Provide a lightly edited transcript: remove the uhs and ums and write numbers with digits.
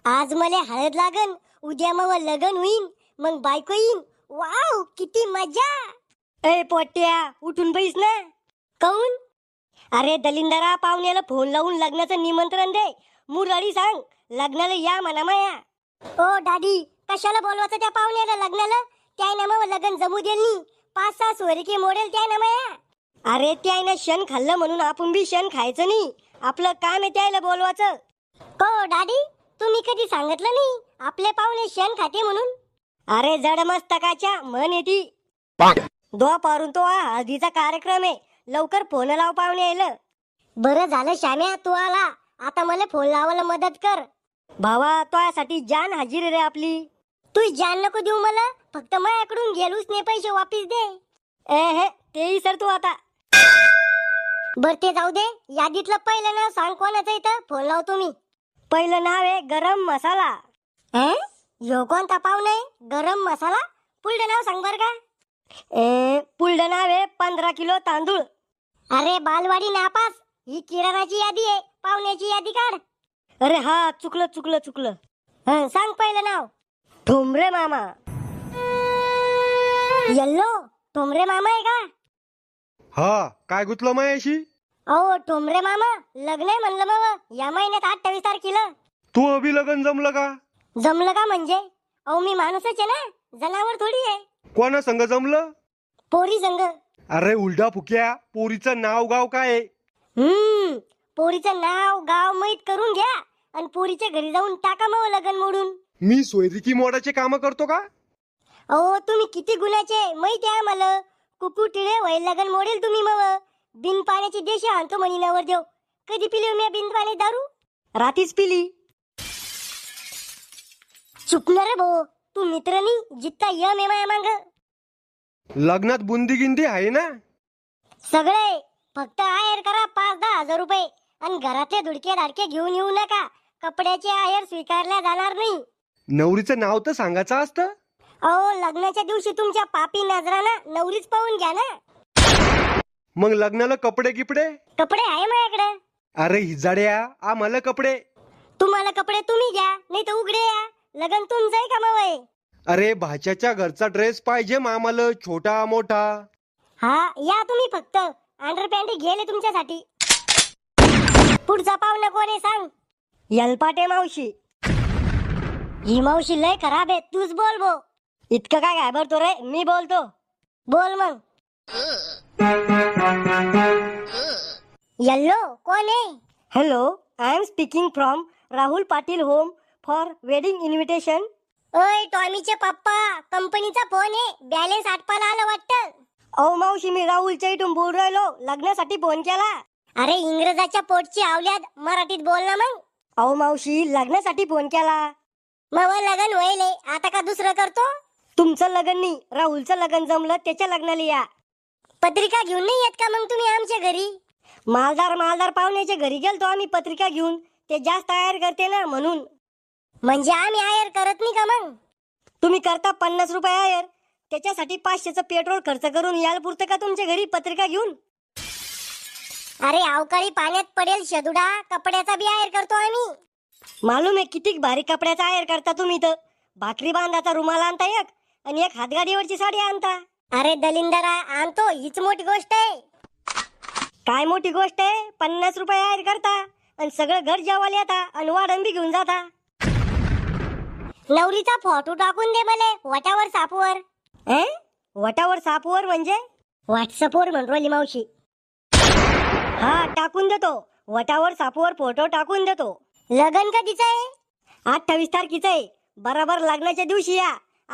आज मला हळद लागन, उद्या मग लगन होईन, मग बायको येईन. वाव किती मजा. ए पोट्या उठून बैस ना. काऊन? अरे दलिंदरा, पाहुण्याला फोन लावून लग्नाचं निमंत्रण दे. मुरळी सांग लग्नाला या म्हणा माया. ओ दादी, कशाला बोलवायचं त्या पाहुण्याला लग्नाला? त्याने मग लग्न जमू देल नी. 5-6 सोयरीके मोडेल त्याने माया. अरे त्याने क्षण खाल्लं म्हणून आपण बी क्षण खायचं नाही. आपलं काम आहे त्याला बोलवायचं. हो दादी, तुम्ही कधी सांगितलं नाही आपले पाहुणे क्षण खाते म्हणून? अरे जड मस्तकाच्या म्हण येती. दो पारून तो हळदीचा कार्यक्रम आहे. लवकर फोन लाव पाहुणे यायला. बरं झालं श्याम्या तू आला. आता मला फोन लावायला मदत कर. भावा तुझ्यासाठी जान हाजीर रे आपली. तू जान नको देऊ मला, फक्त माझ्याकडून गेलूच नाही पैसे वापिस दे. हे तेही सर तू आता. बर ते जाऊ दे. यादीतलं पहिलं नाव सांग कोणाचं इथं फोन लावतो मी. पहिलं नाव आहे गरम मसाला. यो कोणता पाहुणा आहे गरम मसाला? पुढलं नाव सांग बर का. पुढलं नाव आहे 15 किलो तांदूळ. अरे बालवाडी नापास, ही किराणाची यादी आहे, पाहुण्याची यादी काढ. अरे हा चुकलं. सांग पहिलं नाव. ठोंबरे मामा. यल्लो ठोंबरे मामा आहे का? हा, काय गुतलं मायाशी? अहो ठोंबरे मामा, लग्न आहे म्हणलं मग या महिन्यात 28 तारखेला. तू अभि लगन जमलं का? जमलं का म्हणजे? अहो मी माणूसच आहे ना, जनावर थोडी आहे. कोणा संग जमलं? पोरी संग. अरे उलटा फुक्या, पोरीचं नाव गाव काय आहे? पोरीचं नाव गाव माहित करून घ्या आणि पोरीच्या घरी जाऊन टाका मग लगन मोडून. मी सोयरिकी मोडाचे काम करतो का? अहो तुम्ही किती गुन्ह्याचे माहिती आहे मला. कुकू टिळे वय लगन मोडेल तुम्ही मग. बिन पाण्याची देशी आणतो म्हणी नवर देव. कधी पिली मी बिन पाणी दारू? रातीच पिली. चुकणार भाऊ, तू मित्रनी जित्ता यम आहे माया मांग. लग्नात बुंदी गिंदी आहे ना? सगळे फक्त आहेर करा 5-10 हजार रुपये आणि घरातले धुडके धाडके घेऊन येऊ नका. कपड्याचे आहेर स्वीकारल्या जाणार नाही. नवरीचं नाव तर सांगायचं असतं. अहो लग्नाच्या दिवशी तुमच्या पापी नजरानं नवरीच पाहून घ्या ना. मग लग्नाला कपडे गिपडे? कपडे आहे माझ्याकडे. अरे हिजाड्या, आम्हाला कपडे. तुम्हाला कपडे तुम्ही घ्या, नाही तर उघडे या. लगन तुमचं आहे का मग? अरे भाच्याच्या घरचा ड्रेस पाहिजे मामाला, छोटा मोठा. हा या तुम्ही, फक्त अंडरपॅन्ट गेले तुमच्यासाठी. पुढचा पाहुणा कोण आहे सांग. यलपाटे मावशी. ही मावशी लय खराब आहे, तूच बोल भो. इतकं काय घाबरतो रे, मी बोलतो. बोल मग. यल्लो कोण आहे? Hello, I am speaking from Rahul Patil home for wedding invitation. ओय टॉमीचे पप्पा, कंपनीचा फोन आहे, बॅलन्स आटपायला आलं वाटतं. अहो मावशी, मी राहुलच्या इथून बोल राहिलो, लग्नासाठी फोन केला. अरे इंग्रजाच्या पोटची आवल्यात, मराठीत बोल ना मग. अहो मावशी, लग्नासाठी फोन केला. मग लग्न व्हायले, आता का दुसरं करतो? तुमचं लग्न नाही, राहुलचं लग्न जमलं, त्याच्या लग्नाला या. पत्रिका घेऊन नाही येत का मग तुम्ही आमच्या घरी? मालदार पाहुण्याच्या घरी गेलतो आम्ही पत्रिका घेऊन. ते जास्त आयर करते ना म्हणून. म्हणजे आम्ही आयर करत नाही का मग? तुम्ही करता 50 रुपये आयर, त्याच्यासाठी 500चं पेट्रोल खर्च करून याल पुरतं का तुमच्या घरी पत्रिका घेऊन? अरे अवकाळी पाण्यात पडेल शदुडा, कपड्याचा बी आयर करतो आम्ही. मालूम आहे किती भारी कपड्याचा आयर करता तुम्ही. तर भाकरी बांधाचा रुमाल आणता एक आणि एक हातगाडीवरची साडी आणता. अरे दलिंदरा, आणतो हीच मोठी गोष्ट आहे. काय मोठी गोष्ट आहे? 50 रुपये आयर करता आणि सगळं घर जेवायला येता आणि वाढण बी घेऊन जाता. नवरीचा फोटो टाकून दे मला वटावर सापवर. वटावर सापवर म्हणजे? व्हॉट्सअपवर म्हणली मावशी. हा टाकून देतो, वटावर सापवर फोटो टाकून देतो. लगन कधीच आहे? 28 तारखेचं आहे. बरोबर लग्नाच्या दिवशी या.